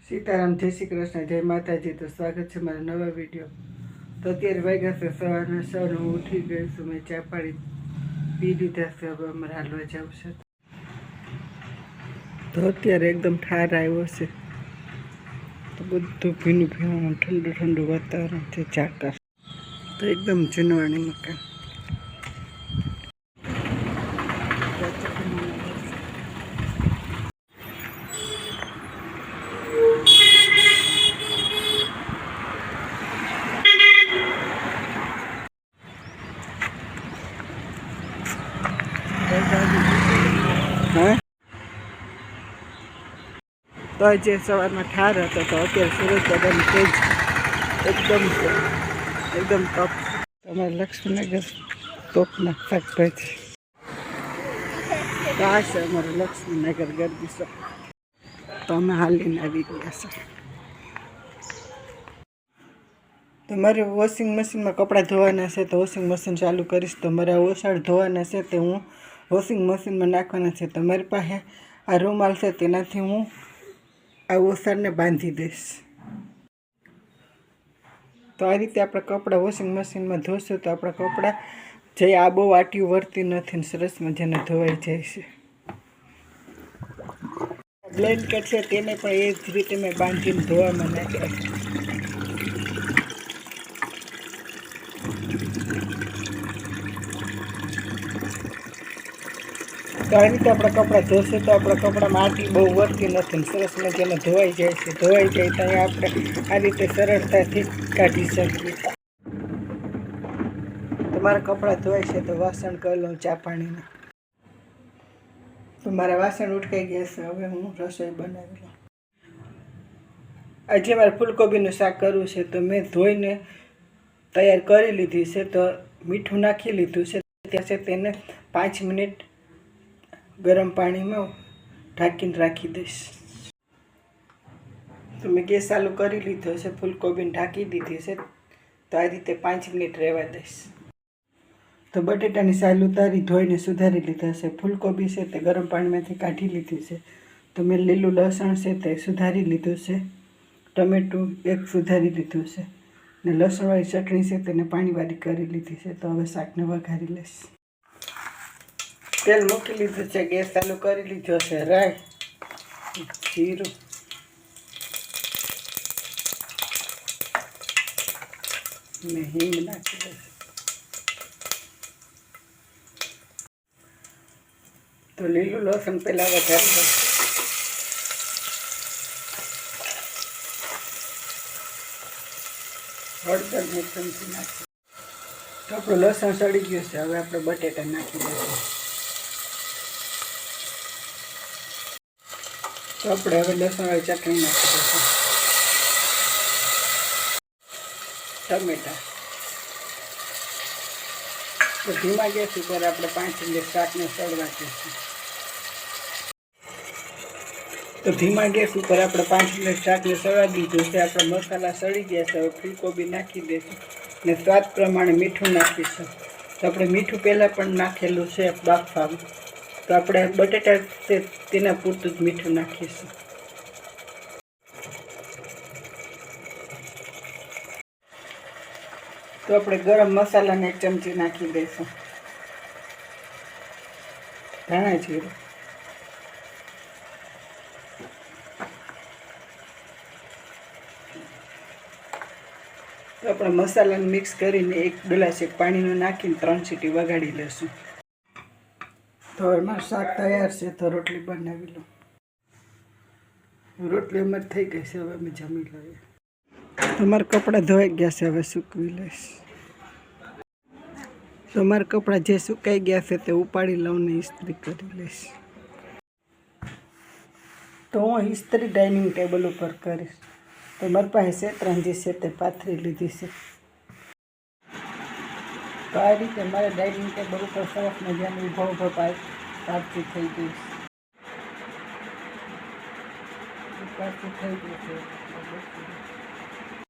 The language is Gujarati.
સીતારામ, જય શ્રી કૃષ્ણ, જય માતાજી। તો સ્વાગત છે મારા નવા વિડીયો। તો અત્યારે વાગ્યા છે સવારના 6 હું ઉઠી ગઈ છું। મેં ચા પાણી પી લીધા છે। હવે અમારે હાલવા જવું છે। તો અત્યારે એકદમ ઠાર આવ્યો છે। તો બધું ભીનું ભીનું ઠંડુ ઠંડુ વાતાવરણ છે। ઝાકર તો એકદમ જૂનવાણી મકાન। તો આજે સવારમાં ઠાર હતો તો અત્યારે સુરત બધાને તેજ એકદમ ટોપ। તમારે લક્ષ્મીનગર ટોપના શાકભાજી તો આ છે અમારું લક્ષ્મીનગર ગરબીસો। તો અમે હાલીને આવી ગયા છે। તો મારે વોશિંગ મશીનમાં કપડાં ધોવાના છે। તો વોશિંગ મશીન ચાલુ કરીશ। તો મારા ઓસાડ ધોવાના છે તે હું વોશિંગ મશીનમાં નાખવાના છે। તો મારી પાસે આ રૂમાલ છે તેનાથી હું આ ઓસાડને બાંધી દઈશ। તો આ રીતે આપણે કપડાં વોશિંગ મશીનમાં ધોશું તો આપણા કપડાં જે આબો વાટીયું વર્તી નથી ને સરસ મજાના ધોવાઈ જાય છે। બ્લેન્કેટ છે તેને પણ એ જ રીતે મેં બાંધીને ધોવામાં નાખ્યા। તો આ રીતે આપણા કપડાં ધોશે તો આપણા કપડાં માટી બહુ વર્તી નથી ને સરસ મજાના ધોવાઈ જાય છે। ધોવાઈ જાય તો આપણે આ રીતે સરળતાથી કાઢી શકીએ। તમારા કપડાં ધોવાય છે તો વાસણ કરી લઉં ચા પાણીના। તો મારા વાસણ ઉટકાઈ ગયા છે। હવે હું રસોઈ બનાવી લઉં। આજે મારે ફૂલકોબીનું શાક કરવું છે તો મેં ધોઈને તૈયાર કરી લીધી છે। તો મીઠું નાખી લીધું છે। ત્યાં તેને 5 મિનિટ ગરમ પાણીમાં ઢાંકીને રાખી દઈશ। તો મેં ગેસ ચાલુ કરી લીધો છે। ફૂલકોબીને ઢાંકી દીધી છે। તો આ રીતે 5 મિનિટ રહેવા દઈશ। તો બટેટાની સાલ ઉતારી ધોઈને સુધારી લીધા છે। ફૂલકોબી છે તે ગરમ પાણીમાંથી કાઢી લીધી છે। તો મેં લીલું લસણ છે તે સુધારી લીધું છે। ટમેટું એક સુધારી લીધું છે ને લસણવાળી ચટણી છે તેને પાણીવાળી કરી લીધી છે। તો હવે શાકને વઘારી લઈશ। તેલ મૂકી લીધું છે। ગેસ ચાલુ કરી લીધો છે। રાઈ, જીરું ને હિંગ નાખી દઈશ। તો લીલું લસણ પહેલાં વઘારી દઈશ। હળદર ને ચમચી નાખી। તો આપણું લસણ સળી ગયું છે। હવે આપણે બટેટા નાખી દઈશું। તો આપણે હવે લસણવાળી ચટણી નાખી દઈશું। ટમેટા તો ધીમા ગેસ ઉપર આપણે 5 મિનિટ શાકને સળવા દઈશું। તો ધીમા ગેસ ઉપર આપણે 5 મિનિટ શાકને સળવા દીધું છે। આપણા મસાલા સળી ગયા છે। હવે ફૂલકોબી નાખી દઈશું ને સ્વાદ પ્રમાણે મીઠું નાખીશું। તો આપણે મીઠું પહેલાં પણ નાખેલું છે બાફવામાં। તો આપણે બટેટા છે તેના પૂરતું જ મીઠું નાખીશું। તો આપણે ગરમ મસાલાને 1 ચમચી નાખી દઈશું। ધાણા જીરું, તો આપણે મસાલાને મિક્સ કરીને 1 ગ્લાસ પાણીનું નાખીને 3 સીટી વગાડી લઈશું। તો હવે મારું શાક તૈયાર છે। તો રોટલી બનાવી લઉં। રોટલી અમારી થઈ ગઈ છે। હવે અમે જમી લઈએ। તમારા કપડાં ધોવાઈ ગયા છે। હવે સૂકવી લઈશ। તો મારા કપડાં જે સુકાઈ ગયા છે તે ઉપાડી લઉં ને ઇસ્ત્રી કરી લઈશ। તો હું ઇસ્ત્રી ડાઇનિંગ ટેબલ ઉપર કરીશ। તો મારી પાસે શેતરંજી છે તે પાથરી લીધી છે। તો આ રીતે મારે ડાઇનિંગ ટેબલ ઉપર સરસ મજાની ઊભા પાથરી થઈ ગઈ છે।